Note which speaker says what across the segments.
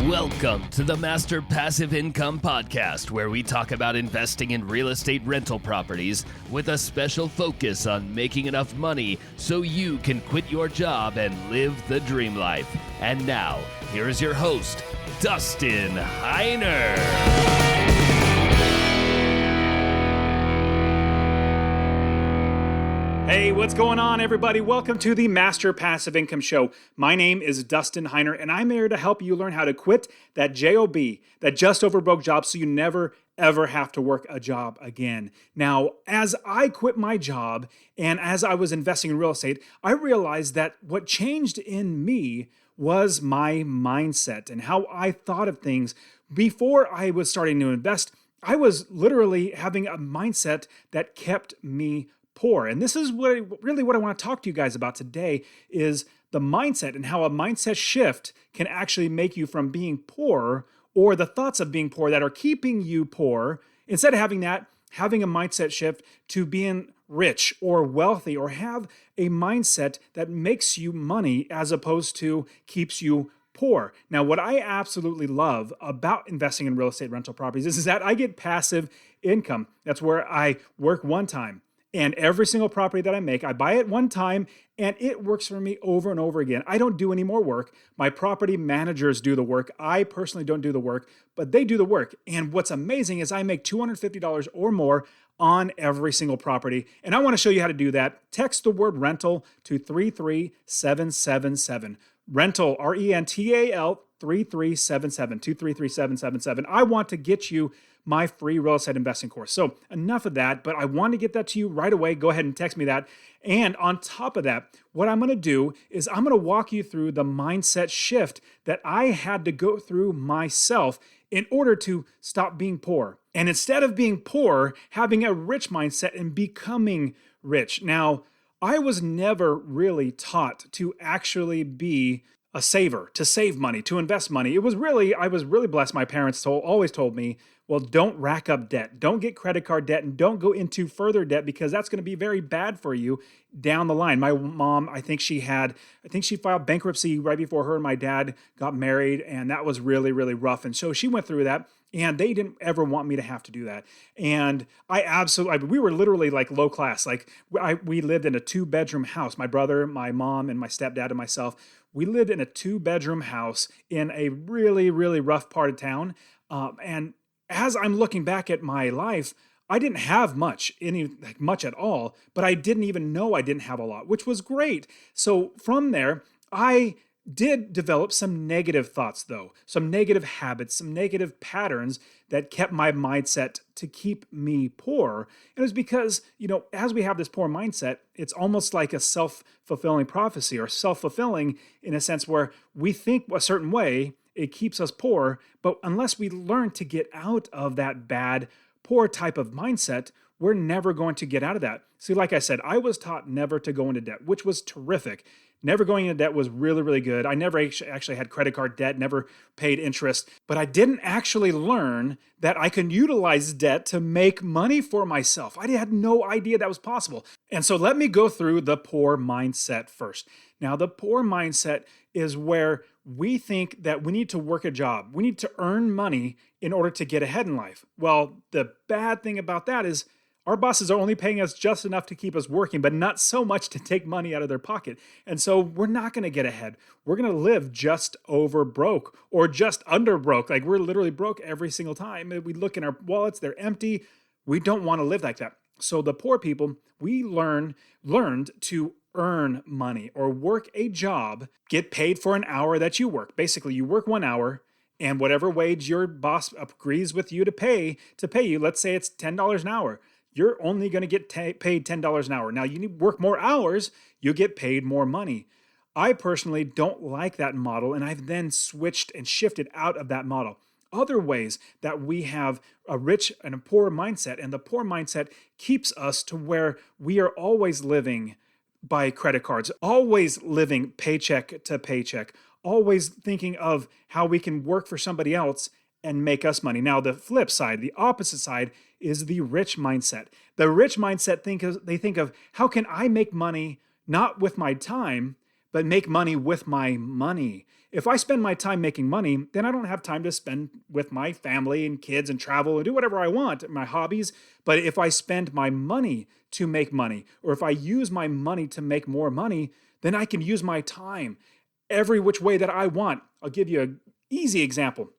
Speaker 1: Welcome to the Master Passive Income Podcast, where we talk about investing in real estate rental properties with a special focus on making enough money so you can quit your job and live the dream life. And now, here is your host, Dustin Heiner.
Speaker 2: Hey, what's going on, everybody? Welcome to the Master Passive Income Show. My name is Dustin Heiner, and I'm here to help you learn how to quit that JOB, that just over broke job, so you never, ever have to work a job again. Now, as I quit my job and as I was investing in real estate, I realized that what changed in me was my mindset and how I thought of things. Before I was starting to invest, I was literally having a mindset that kept me poor. And this is what I want to talk to you guys about today is the mindset and how a mindset shift can actually make you from being poor or the thoughts of being poor that are keeping you poor. Instead of having that, having a mindset shift to being rich or wealthy or have a mindset that makes you money as opposed to keeps you poor. Now, what I absolutely love about investing in real estate rental properties is that I get passive income. That's where I work one time. And every single property that I make, I buy it one time and it works for me over and over again. I don't do any more work. My property managers do the work. I personally don't do the work, but they do the work. And what's amazing is I make $250 or more on every single property. And I want to show you how to do that. Text the word rental to 33777. Rental, R-E-N-T-A-L, 3377, 233-777. I want to get you my free real estate investing course. So enough of that, but I want to get that to you right away. Go ahead and text me that. And on top of that, what I'm going to do is I'm going to walk you through the mindset shift that I had to go through myself in order to stop being poor. And instead of being poor, having a rich mindset and becoming rich. Now, I was never really taught to actually be a saver, to save money, to invest money. I was really blessed. My parents always told me, well, don't rack up debt. Don't get credit card debt and don't go into further debt because that's going to be very bad for you down the line. My mom, I think she filed bankruptcy right before her and my dad got married, and that was really, really rough. And so she went through that, and they didn't ever want me to have to do that. And we were literally like low class. Like we lived in a 2-bedroom house. My brother, my mom, and my stepdad and myself, we lived in a 2-bedroom house in a really, really rough part of town. And as I'm looking back at my life, I didn't have much at all, but I didn't even know I didn't have a lot, which was great. So from there, I did develop some negative thoughts though, some negative habits, some negative patterns that kept my mindset to keep me poor. And it was because, as we have this poor mindset, it's almost like a self-fulfilling prophecy or self-fulfilling in a sense where we think a certain way, it keeps us poor, but unless we learn to get out of that bad, poor type of mindset, we're never going to get out of that. See, like I said, I was taught never to go into debt, which was terrific. Never going into debt was really, really good. I never actually had credit card debt, never paid interest, but I didn't actually learn that I can utilize debt to make money for myself. I had no idea that was possible. And so let me go through the poor mindset first. Now, the poor mindset is where we think that we need to work a job. We need to earn money in order to get ahead in life. Well, the bad thing about that is our bosses are only paying us just enough to keep us working, but not so much to take money out of their pocket. And so we're not going to get ahead. We're going to live just over broke or just under broke. Like we're literally broke every single time. We look in our wallets, they're empty. We don't want to live like that. So the poor people, we learned to earn money or work a job, get paid for an hour that you work. Basically, you work 1 hour and whatever wage your boss agrees with you to pay you, let's say it's $10 an hour. You're only going to get paid $10 an hour. Now, you need to work more hours, you get paid more money. I personally don't like that model, and I've then switched and shifted out of that model. Other ways that we have a rich and a poor mindset, and the poor mindset keeps us to where we are always living by credit cards, always living paycheck to paycheck, always thinking of how we can work for somebody else and make us money. Now, the flip side, the opposite side, is the rich mindset. The rich mindset think of how can I make money not with my time, but make money with my money. If I spend my time making money, then I don't have time to spend with my family and kids and travel and do whatever I want, my hobbies. But if I spend my money to make money, or if I use my money to make more money, then I can use my time every which way that I want. I'll give you an easy example.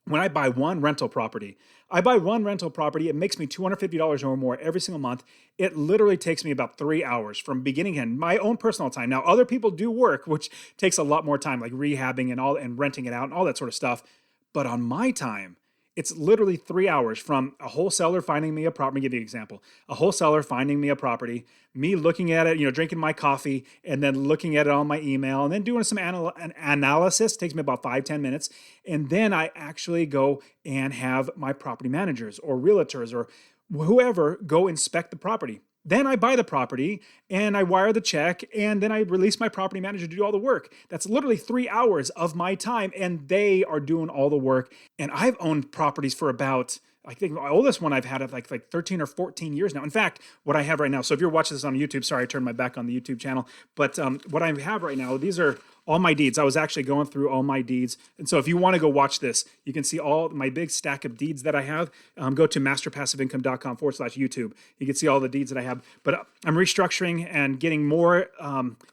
Speaker 2: When I buy one rental property, it makes me $250 or more every single month. It literally takes me about 3 hours from beginning to end, my own personal time. Now, other people do work, which takes a lot more time, like rehabbing and renting it out and all that sort of stuff. But on my time, it's literally 3 hours from a wholesaler finding me a property. Let me give you an example. A wholesaler finding me a property, me looking at it, drinking my coffee, and then looking at it on my email, and then doing some analysis. It takes me about 5-10 minutes. And then I actually go and have my property managers or realtors or whoever go inspect the property. Then I buy the property and I wire the check, and then I release my property manager to do all the work. That's literally 3 hours of my time, and they are doing all the work. And I've owned properties for about, I think the oldest one I've had of like 13 or 14 years now. In fact, what I have right now, so if you're watching this on YouTube, sorry, I turned my back on the YouTube channel, but what I have right now, these are all my deeds. I was actually going through all my deeds. And so if you want to go watch this, you can see all my big stack of deeds that I have. Go to masterpassiveincome.com/YouTube. You can see all the deeds that I have. But I'm restructuring and getting more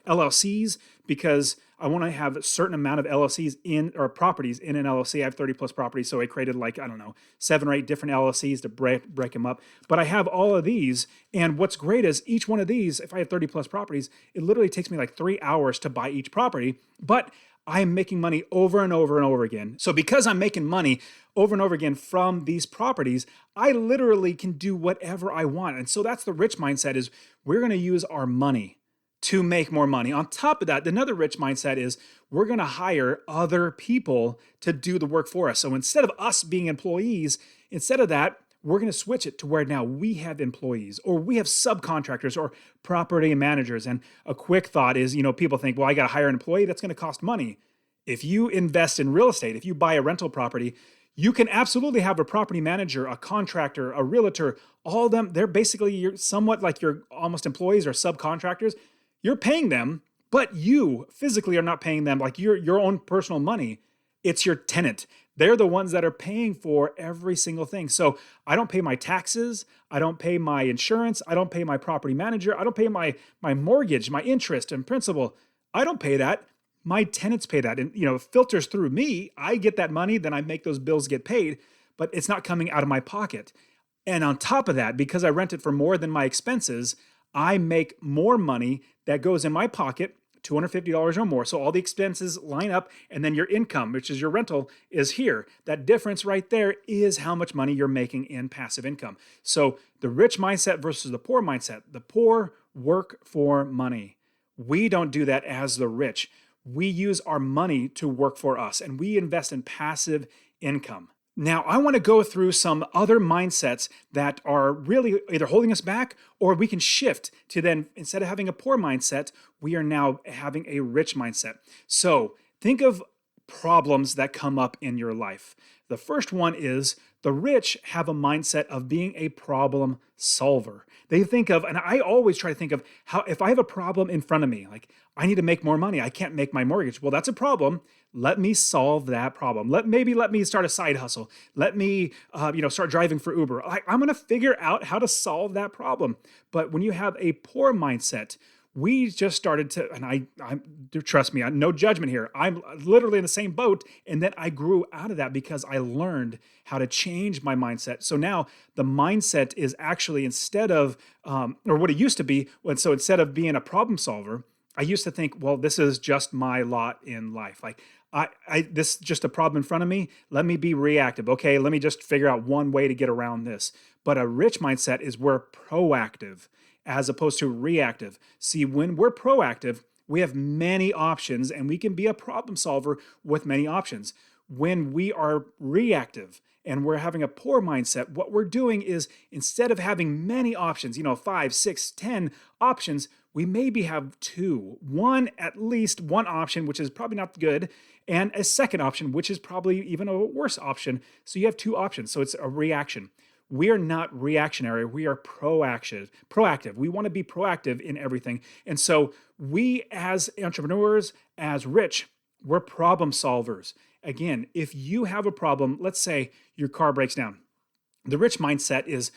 Speaker 2: LLCs because I want to have a certain amount of LLCs or properties in an LLC. I have 30 plus properties, so I created 7 or 8 different LLCs to break them up. But I have all of these, and what's great is each one of these, if I have 30 plus properties, it literally takes me 3 hours to buy each property, but I am making money over and over and over again. So because I'm making money over and over again from these properties, I literally can do whatever I want. And so that's the rich mindset, is we're going to use our money to make more money. On top of that, another rich mindset is we're going to hire other people to do the work for us. So instead of us being employees, instead of that, we're going to switch it to where now we have employees, or we have subcontractors or property managers. And a quick thought is, people think, well, I got to hire an employee. That's going to cost money. If you invest in real estate, if you buy a rental property, you can absolutely have a property manager, a contractor, a realtor, all of them. They're basically somewhat like your almost employees or subcontractors. You're paying them, but you physically are not paying them like your own personal money. It's your tenant. They're the ones that are paying for every single thing. So I don't pay my taxes. I don't pay my insurance. I don't pay my property manager. I don't pay my mortgage, my interest and principal. I don't pay that. My tenants pay that. And, it filters through me. I get that money, then I make those bills get paid, but it's not coming out of my pocket. And on top of that, because I rent it for more than my expenses, I make more money that goes in my pocket, $250 or more. So all the expenses line up, and then your income, which is your rental, is here. That difference right there is how much money you're making in passive income. So the rich mindset versus the poor mindset. The poor work for money. We don't do that as the rich. We use our money to work for us, and we invest in passive income. Now, I want to go through some other mindsets that are really either holding us back, or we can shift to then, instead of having a poor mindset, we are now having a rich mindset. So think of problems that come up in your life. The first one is the rich have a mindset of being a problem solver. They think of, and I always try to think of how, if I have a problem in front of me, like I need to make more money, I can't make my mortgage. Well, that's a problem. Let me solve that problem. Let me start a side hustle. Let me, start driving for Uber. I'm going to figure out how to solve that problem. But when you have a poor mindset, we just started to, and I trust me, no judgment here. I'm literally in the same boat. And then I grew out of that because I learned how to change my mindset. So now the mindset is actually, instead of, or what it used to be, so instead of being a problem solver, I used to think, well, this is just my lot in life. Like this is just a problem in front of me. Let me be reactive. Okay, let me just figure out one way to get around this. But a rich mindset is we're proactive as opposed to reactive. See, when we're proactive, we have many options, and we can be a problem solver with many options. When we are reactive and we're having a poor mindset, what we're doing is, instead of having many options, 5, 6, 10 options, we maybe have 2. At least one option, which is probably not good, and a second option, which is probably even a worse option. So you have 2 options. So it's a reaction. we are not reactionary. We are proactive. We want to be proactive in everything. And so we as entrepreneurs, as rich, we're problem solvers. Again, if you have a problem, let's say your car breaks down. The rich mindset is,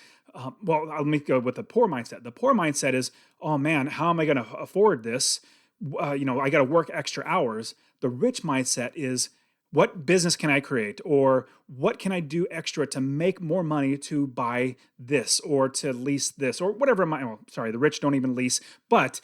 Speaker 2: let me go with the poor mindset. The poor mindset is, oh man, how am I going to afford this? I got to work extra hours. The rich mindset is, what business can I create? Or what can I do extra to make more money to buy this or to lease this or whatever? The rich don't even lease. But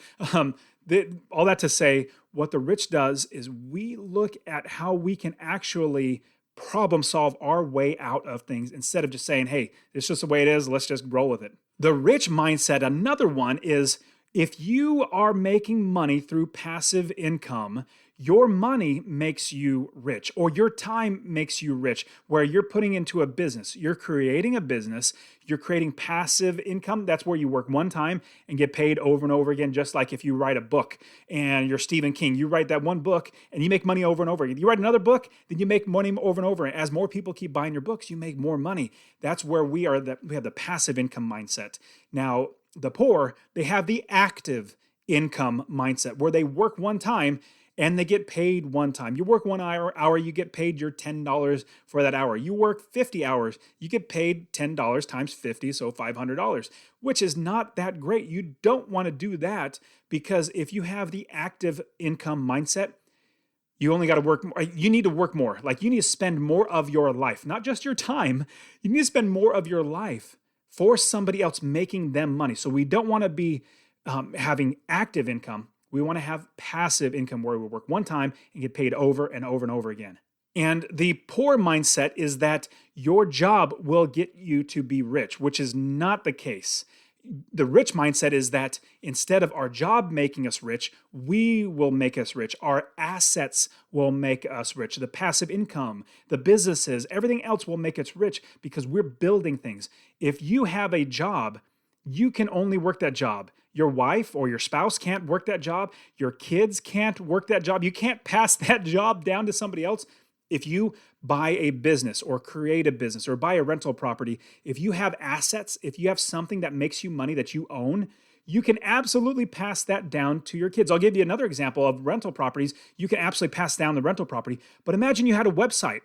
Speaker 2: all that to say, what the rich does is we look at how we can actually problem solve our way out of things instead of just saying, hey, it's just the way it is. Let's just roll with it. The rich mindset, another one is, if you are making money through passive income, your money makes you rich, or your time makes you rich, where you're putting into a business. You're creating a business. You're creating passive income. That's where you work one time and get paid over and over again, just like if you write a book and you're Stephen King. You write that one book and you make money over and over again. You write another book, then you make money over and over. And as more people keep buying your books, you make more money. That's where we have the passive income mindset. Now, the poor, they have the active income mindset, where they work one time and they get paid one time. You work 1 hour, you get paid your $10 for that hour. You work 50 hours, you get paid $10 times 50, so $500, which is not that great. You don't want to do that, because if you have the active income mindset, you only got to work more. You need to work more. Like, you need to spend more of your life, not just your time. You need to spend more of your life for somebody else, making them money. So we don't want to be having active income. We want to have passive income, where we work one time and get paid over and over and over again. And the poor mindset is that your job will get you to be rich, which is not the case. The rich mindset is that instead of our job making us rich, we will make us rich. Our assets will make us rich. The passive income, the businesses, everything else will make us rich, because we're building things. If you have a job, you can only work that job. Your wife or your spouse can't work that job. Your kids can't work that job. You can't pass that job down to somebody else. If you buy a business or create a business or buy a rental property, if you have assets, if you have something that makes you money that you own, you can absolutely pass that down to your kids. I'll give you another example of rental properties. You can absolutely pass down the rental property. But imagine you had a website.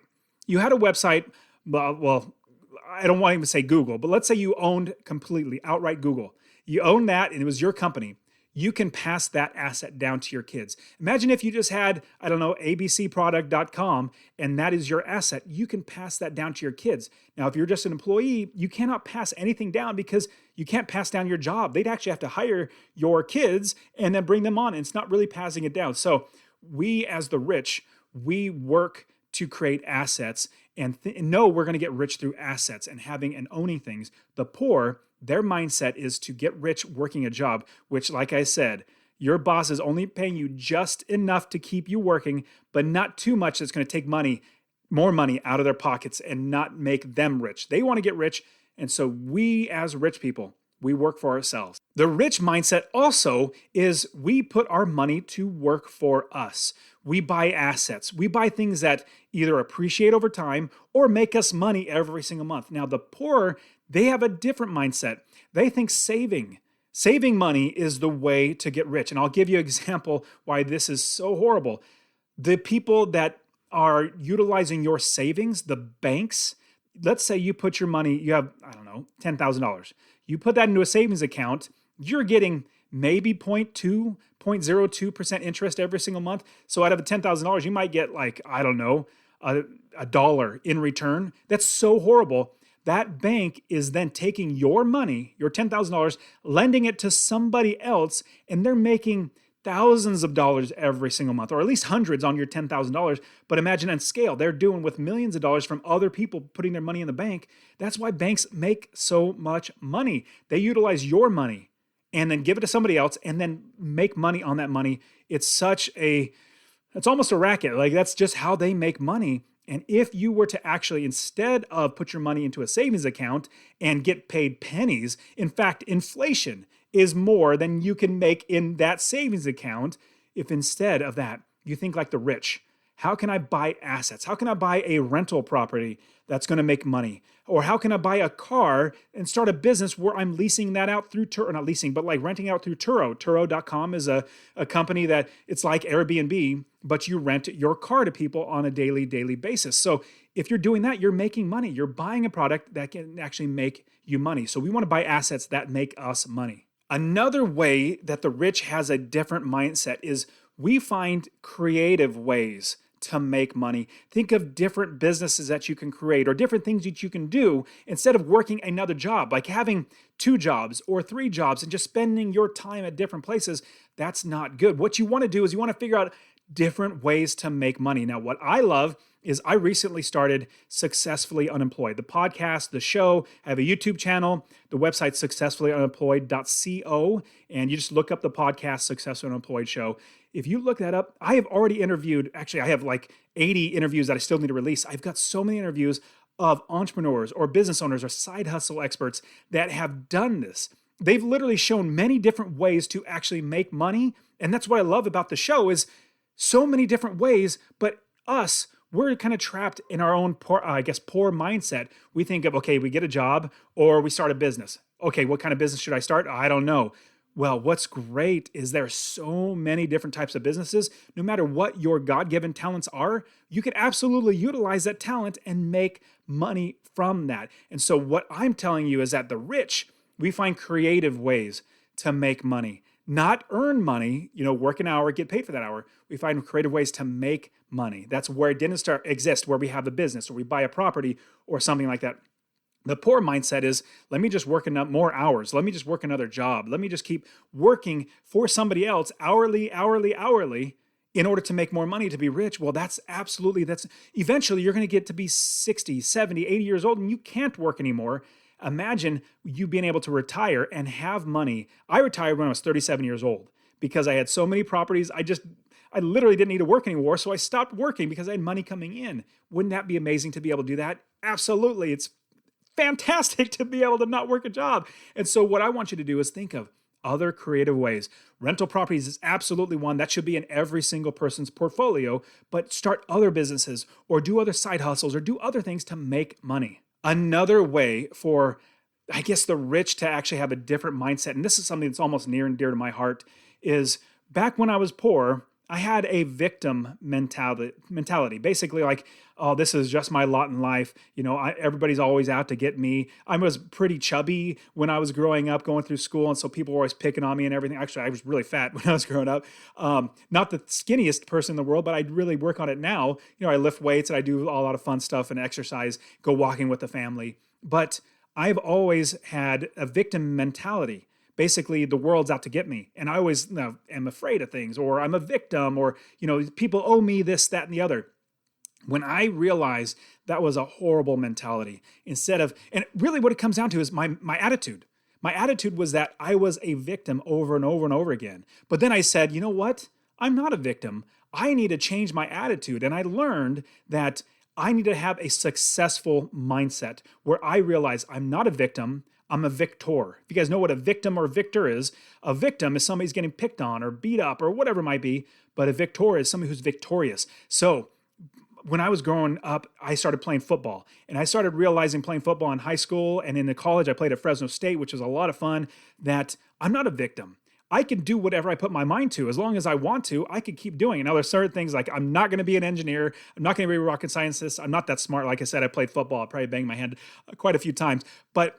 Speaker 2: You had a website, well, I don't want to even say Google, but let's say you owned completely outright Google. You own that and it was your company. You can pass that asset down to your kids. Imagine if you just had, abcproduct.com, and that is your asset. You can pass that down to your kids. Now, if you're just an employee, you cannot pass anything down, because you can't pass down your job. They'd actually have to hire your kids and then bring them on. And it's not really passing it down. So we, as the rich, we work to create assets and know we're going to get rich through assets and having and owning things. The poor, their mindset is to get rich working a job, which, like I said, your boss is only paying you just enough to keep you working, but not too much that's going to take more money out of their pockets and not make them rich. They want to get rich. And so we, as rich people, we work for ourselves. The rich mindset also is we put our money to work for us. We buy assets. We buy things that either appreciate over time or make us money every single month. Now, the poor, they have a different mindset. They think saving money is the way to get rich. And I'll give you an example why this is so horrible. The people that are utilizing your savings, the banks, let's say you put your money, you have, $10,000. You put that into a savings account, you're getting maybe 0.02% interest every single month. So out of the $10,000, you might get a dollar in return. That's so horrible. That bank is then taking your money, your $10,000, lending it to somebody else, and they're making thousands of dollars every single month, or at least hundreds on your $10,000. But imagine on scale, they're doing with millions of dollars from other people putting their money in the bank. That's why banks make so much money. They utilize your money and then give it to somebody else and then make money on that money. It's almost a racket. Like, that's just how they make money. And if you were to actually, instead of put your money into a savings account and get paid pennies, in fact, inflation is more than you can make in that savings account. If instead of that, you think like the rich, How can I buy assets? How can I buy a rental property that's going to make money? Or how can I buy a car and start a business where I'm leasing that out through Turo, not leasing, but like renting out through Turo. Turo.com is a company that it's like Airbnb, but you rent your car to people on a daily basis. So if you're doing that, you're making money. You're buying a product that can actually make you money. So we want to buy assets that make us money. Another way that the rich has a different mindset is we find creative ways to make money. Think of different businesses that you can create or different things that you can do instead of working another job, like having 2 jobs or 3 jobs and just spending your time at different places. That's not good. What you want to do is you want to figure out different ways to make money. Now, what I love is I recently started Successfully Unemployed, the podcast, the show. I have a YouTube channel. The website successfullyunemployed.co, and you just look up the podcast Successfully Unemployed show. If you look that up, I have already interviewed, actually I have like 80 interviews that I still need to release. I've got so many interviews of entrepreneurs or business owners or side hustle experts that have done this. They've literally shown many different ways to actually make money. And that's what I love about the show is so many different ways, but we're kind of trapped in our own poor mindset. We think of, okay, we get a job or we start a business. Okay, what kind of business should I start? I don't know. Well, what's great is there are so many different types of businesses. No matter what your God-given talents are, you can absolutely utilize that talent and make money from that. And so what I'm telling you is that the rich, we find creative ways to make money, not earn money, work an hour, get paid for that hour. We find creative ways to make money. That's where it didn't exist, where we have a business or we buy a property or something like that. The poor mindset is, let me just work more hours. Let me just work another job. Let me just keep working for somebody else hourly, in order to make more money to be rich. Well, that's eventually you're going to get to be 60, 70, 80 years old and you can't work anymore. Imagine you being able to retire and have money. I retired when I was 37 years old because I had so many properties. I literally didn't need to work anymore. So I stopped working because I had money coming in. Wouldn't that be amazing to be able to do that? Absolutely. It's fantastic to be able to not work a job. And so what I want you to do is think of other creative ways. Rental properties is absolutely one that should be in every single person's portfolio, but start other businesses or do other side hustles or do other things to make money. Another way for, the rich to actually have a different mindset, and this is something that's almost near and dear to my heart, is back when I was poor, I had a victim mentality. Basically like, oh, this is just my lot in life. Everybody's always out to get me. I was pretty chubby when I was growing up, going through school. And so people were always picking on me and everything. Actually, I was really fat when I was growing up. Not the skinniest person in the world, but I'd really work on it now. I lift weights and I do a lot of fun stuff and exercise, go walking with the family. But I've always had a victim mentality. Basically, the world's out to get me. And I always am afraid of things, or I'm a victim, or, people owe me this, that, and the other. When I realized that was a horrible mentality, and really what it comes down to is my attitude. My attitude was that I was a victim over and over and over again. But then I said, you know what? I'm not a victim. I need to change my attitude. And I learned that I need to have a successful mindset where I realize I'm not a victim. I'm a victor. If you guys know what a victim or victor is, a victim is somebody who's getting picked on or beat up or whatever it might be, but a victor is somebody who's victorious. So when I was growing up, I started playing football, and I started realizing playing football in high school and in the college, I played at Fresno State, which was a lot of fun, that I'm not a victim. I can do whatever I put my mind to. As long as I want to, I can keep doing it. Now, there's certain things like I'm not going to be an engineer. I'm not going to be a rocket scientist. I'm not that smart. Like I said, I played football. I probably banged my head quite a few times. But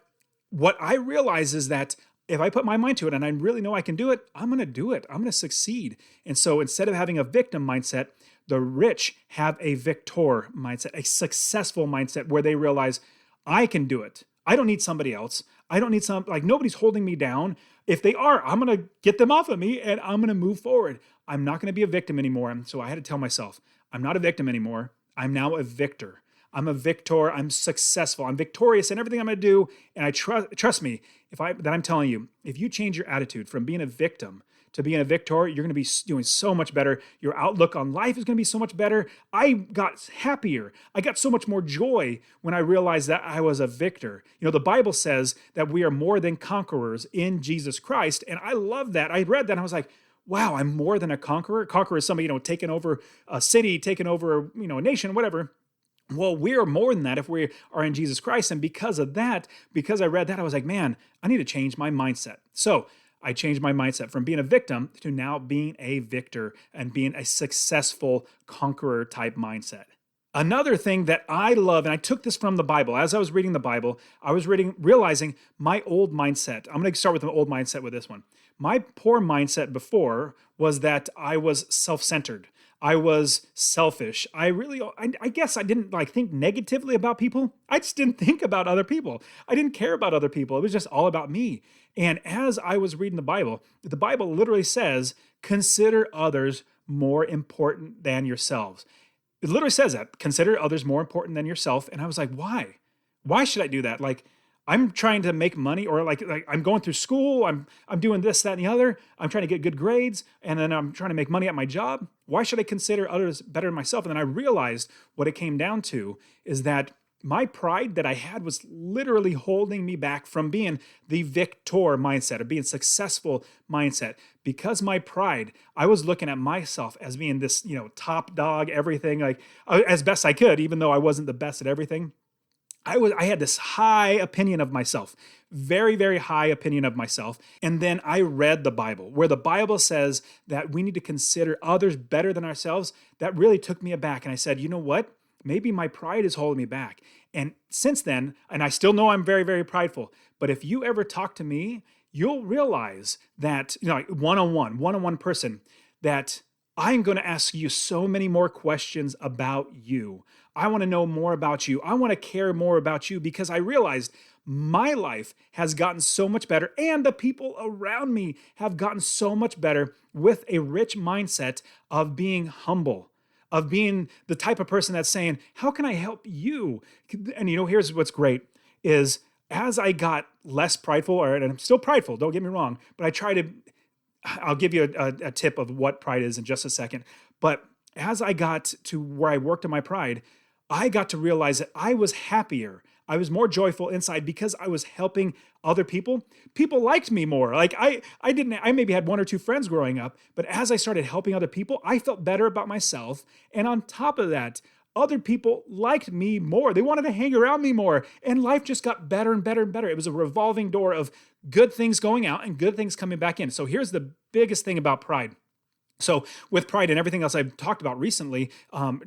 Speaker 2: what I realize is that if I put my mind to it and I really know I can do it, I'm going to do it. I'm going to succeed. And so instead of having a victim mindset, the rich have a victor mindset, a successful mindset where they realize I can do it. I don't need somebody else. I don't need nobody's holding me down. If they are, I'm going to get them off of me and I'm going to move forward. I'm not going to be a victim anymore. And so I had to tell myself, I'm not a victim anymore. I'm now a victor. I'm a victor. I'm successful. I'm victorious in everything I'm going to do. And I trust me, I'm telling you, if you change your attitude from being a victim to being a victor, you're going to be doing so much better. Your outlook on life is going to be so much better. I got happier. I got so much more joy when I realized that I was a victor. The Bible says that we are more than conquerors in Jesus Christ. And I love that. I read that and I was like, wow, I'm more than a conqueror. Conqueror is somebody, taking over a city, taking over, a nation, whatever. Well, we are more than that if we are in Jesus Christ. And because of that, because I read that, I was like, man, I need to change my mindset. So I changed my mindset from being a victim to now being a victor and being a successful conqueror type mindset. Another thing that I love, and I took this from the Bible. As I was reading the Bible, I was realizing my old mindset. I'm going to start with an old mindset with this one. My poor mindset before was that I was self-centered. I was selfish. I guess I didn't think negatively about people. I just didn't think about other people. I didn't care about other people. It was just all about me. And as I was reading the Bible literally says, consider others more important than yourselves. It literally says that, consider others more important than yourself. And I was like, why? Why should I do that? I'm trying to make money, or like I'm going through school, I'm doing this, that, and the other. I'm trying to get good grades, and then I'm trying to make money at my job. Why should I consider others better than myself? And then I realized what it came down to is that my pride that I had was literally holding me back from being the victor mindset, or being successful mindset. Because my pride, I was looking at myself as being this, top dog, everything, as best I could, even though I wasn't the best at everything. I had this high opinion of myself, very, very high opinion of myself. And then I read the Bible, where the Bible says that we need to consider others better than ourselves. That really took me aback. And I said, you know what? Maybe my pride is holding me back. And since then, and I still know I'm very, very prideful, but if you ever talk to me, you'll realize that, one-on-one person, that I'm going to ask you so many more questions about you. I want to know more about you. I want to care more about you, because I realized my life has gotten so much better, and the people around me have gotten so much better with a rich mindset of being humble, of being the type of person that's saying, how can I help you? And here's what's great is, as I got less prideful, and I'm still prideful, don't get me wrong, but I'll give you a tip of what pride is in just a second. But as I got to where I worked on my pride, I got to realize that I was happier. I was more joyful inside because I was helping other people. People liked me more. I maybe had one or two friends growing up, but as I started helping other people, I felt better about myself. And on top of that, other people liked me more. They wanted to hang around me more. And life just got better and better and better. It was a revolving door of good things going out and good things coming back in. So here's the biggest thing about pride. So with pride and everything else I've talked about recently,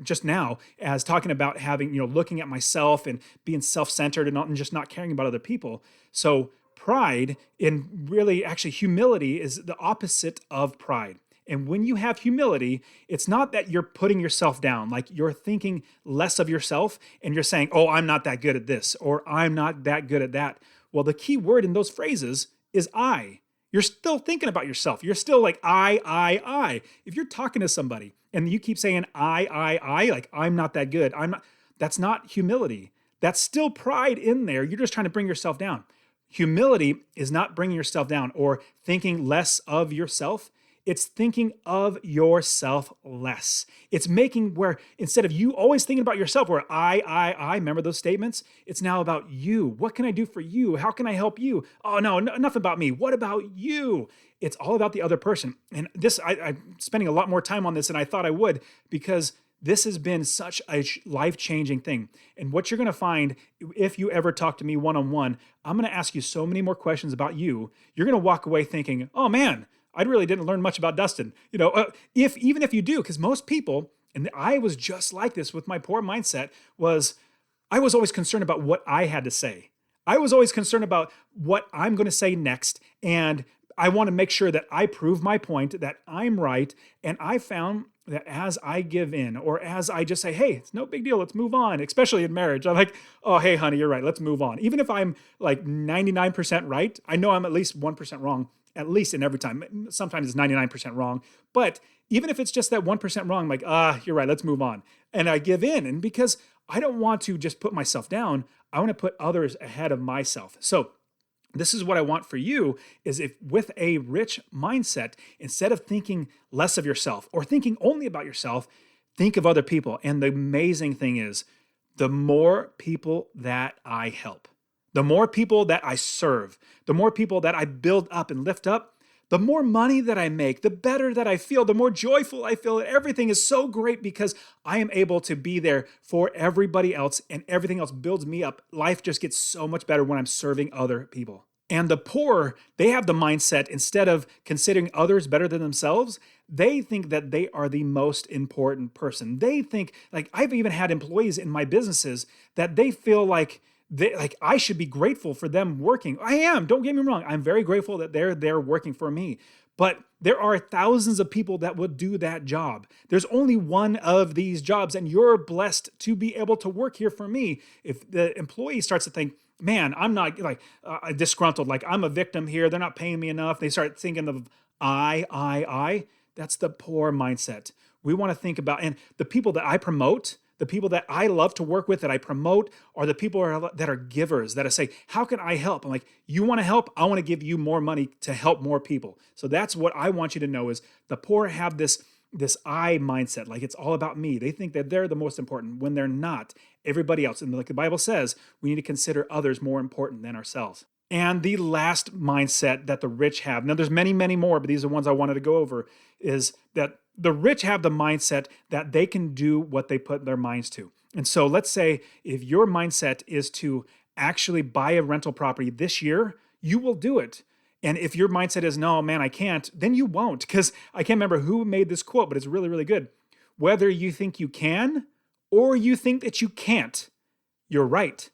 Speaker 2: just now, as talking about having, looking at myself and being self-centered and just not caring about other people. So pride, and really actually humility, is the opposite of pride. And when you have humility, it's not that you're putting yourself down, like you're thinking less of yourself and you're saying, oh, I'm not that good at this, or I'm not that good at that. Well, the key word in those phrases is I. You're still thinking about yourself. You're still like, I. If you're talking to somebody and you keep saying, I, like I'm not that good, that's not humility. That's still pride in there. You're just trying to bring yourself down. Humility is not bringing yourself down or thinking less of yourself. It's thinking of yourself less. It's making where instead of you always thinking about yourself, where I, remember those statements? It's now about you. What can I do for you? How can I help you? Oh, no, enough about me. What about you? It's all about the other person. And this, I'm spending a lot more time on this than I thought I would, because this has been such a life-changing thing. And what you're going to find, if you ever talk to me one-on-one, I'm going to ask you so many more questions about you. You're going to walk away thinking, oh man, I really didn't learn much about Dustin. Even if you do, because most people, and I was just like this with my poor mindset, I was always concerned about what I had to say. I was always concerned about what I'm going to say next. And I want to make sure that I prove my point, that I'm right. And I found that as I give in, or as I just say, hey, it's no big deal, let's move on, especially in marriage. I'm like, oh, hey, honey, you're right, let's move on. Even if I'm like 99% right, I know I'm at least 1% wrong, at least in every time. Sometimes it's 99% wrong. But even if it's just that 1% wrong, I'm like, you're right, let's move on. And I give in. And because I don't want to just put myself down, I want to put others ahead of myself. So this is what I want for you, is if with a rich mindset, instead of thinking less of yourself or thinking only about yourself, think of other people. And the amazing thing is, the more people that I help, the more people that I serve, the more people that I build up and lift up, the more money that I make, the better that I feel, the more joyful I feel. Everything is so great because I am able to be there for everybody else, and everything else builds me up. Life just gets so much better when I'm serving other people. And the poor, they have the mindset, instead of considering others better than themselves, they think that they are the most important person. They think, like, I've even had employees in my businesses that they feel like I should be grateful for them working. I am, don't get me wrong. I'm very grateful that they're there working for me. But there are thousands of people that would do that job. There's only one of these jobs, and you're blessed to be able to work here for me. If the employee starts to think, man, I'm not disgruntled, like I'm a victim here, they're not paying me enough, they start thinking of I, that's the poor mindset. We want to think about, and the people that I promote, the people that I love to work with, that I promote, are the people that are givers, that I say, how can I help? I'm like, you want to help? I want to give you more money to help more people. So that's what I want you to know, is the poor have this I mindset, like it's all about me. They think that they're the most important when they're not. Everybody else, and like the Bible says, we need to consider others more important than ourselves. And the last mindset that the rich have, now there's many, many more, but these are the ones I wanted to go over, is that the rich have the mindset that they can do what they put their minds to. And so let's say if your mindset is to actually buy a rental property this year, you will do it. And if your mindset is, no, man, I can't, then you won't. Because I can't remember who made this quote, but it's really, really good. Whether you think you can or you think that you can't, you're right.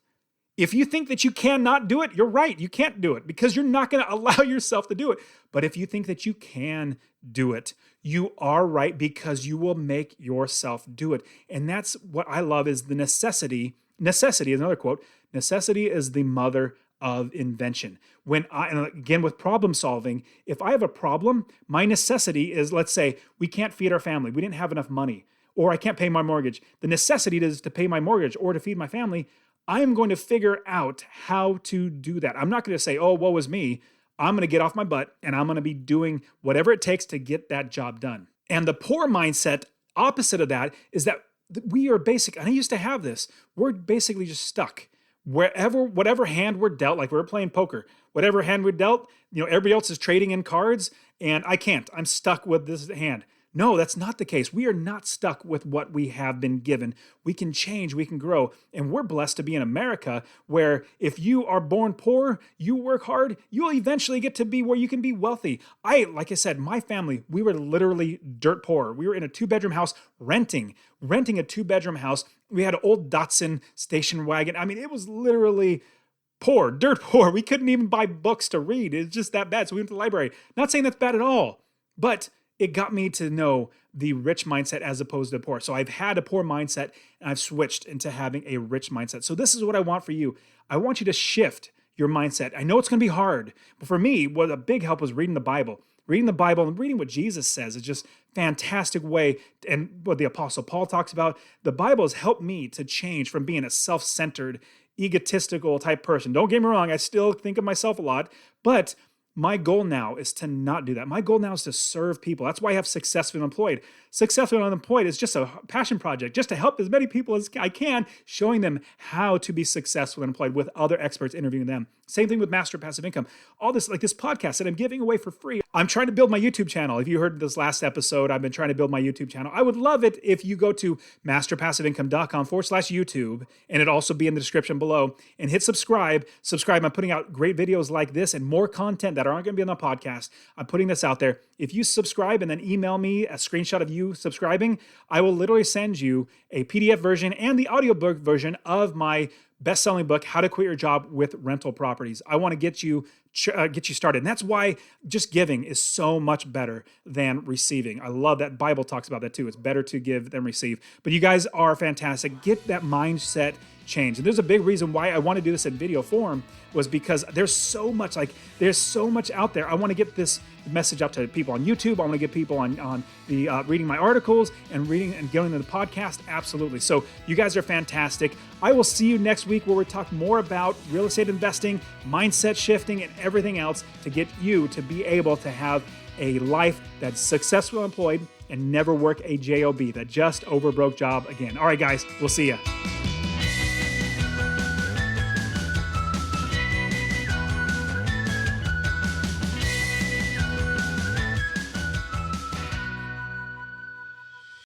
Speaker 2: If you think that you cannot do it, you're right. You can't do it because you're not going to allow yourself to do it. But if you think that you can do it, you are right, because you will make yourself do it. And that's what I love, is the necessity. Necessity is another quote. Necessity is the mother of invention. And again, with problem solving, if I have a problem, my necessity is, let's say we can't feed our family. We didn't have enough money, or I can't pay my mortgage. The necessity is to pay my mortgage or to feed my family. I am going to figure out how to do that. I'm not going to say, oh, woe is me. I'm going to get off my butt and I'm going to be doing whatever it takes to get that job done. And the poor mindset, opposite of that, is that we are basic. And I used to have this. We're basically just stuck. Whatever hand we're dealt, like we're playing poker, whatever hand we're dealt, everybody else is trading in cards and I can't. I'm stuck with this hand. No, that's not the case. We are not stuck with what we have been given. We can change, we can grow. And we're blessed to be in America, where if you are born poor, you work hard, you will eventually get to be where you can be wealthy. Like I said, my family, we were literally dirt poor. We were in a 2-bedroom house renting a 2-bedroom house. We had an old Datsun station wagon. I mean, it was literally poor, dirt poor. We couldn't even buy books to read. It's just that bad. So we went to the library. Not saying that's bad at all, but it got me to know the rich mindset as opposed to poor. So I've had a poor mindset and I've switched into having a rich mindset. So this is what I want for you. I want you to shift your mindset. I know it's going to be hard, but for me, what a big help was reading the Bible. Reading the Bible and reading what Jesus says is just fantastic way. And what the Apostle Paul talks about, the Bible has helped me to change from being a self-centered, egotistical type person. Don't get me wrong, I still think of myself a lot, but my goal now is to not do that. My goal now is to serve people. That's why I have Successfully Unemployed. Successfully Unemployed is just a passion project, just to help as many people as I can, showing them how to be successfully employed with other experts, interviewing them. Same thing with Master Passive Income. All this, like this podcast that I'm giving away for free. I'm trying to build my YouTube channel. If you heard this last episode, I've been trying to build my YouTube channel. I would love it if you go to masterpassiveincome.com/YouTube, and it'll also be in the description below, and hit subscribe. Subscribe. I'm putting out great videos like this and more content that aren't going to be on the podcast. I'm putting this out there. If you subscribe and then email me a screenshot of you subscribing, I will literally send you a PDF version and the audiobook version of my best-selling book, How to Quit Your Job with Rental Properties. I want to get you started. And that's why just giving is so much better than receiving. I love that. Bible talks about that too. It's better to give than receive. But you guys are fantastic. Get that mindset change. And there's a big reason why I want to do this in video form, was because there's so much out there. I want to get this message out to people on YouTube. I want to get people on the reading my articles and reading and going to the podcast. Absolutely. So you guys are fantastic. I will see you next week, where we talk more about real estate investing, mindset shifting, and everything else to get you to be able to have a life that's successfully employed and never work a job, that just overbroke job again. All right, guys, we'll see you.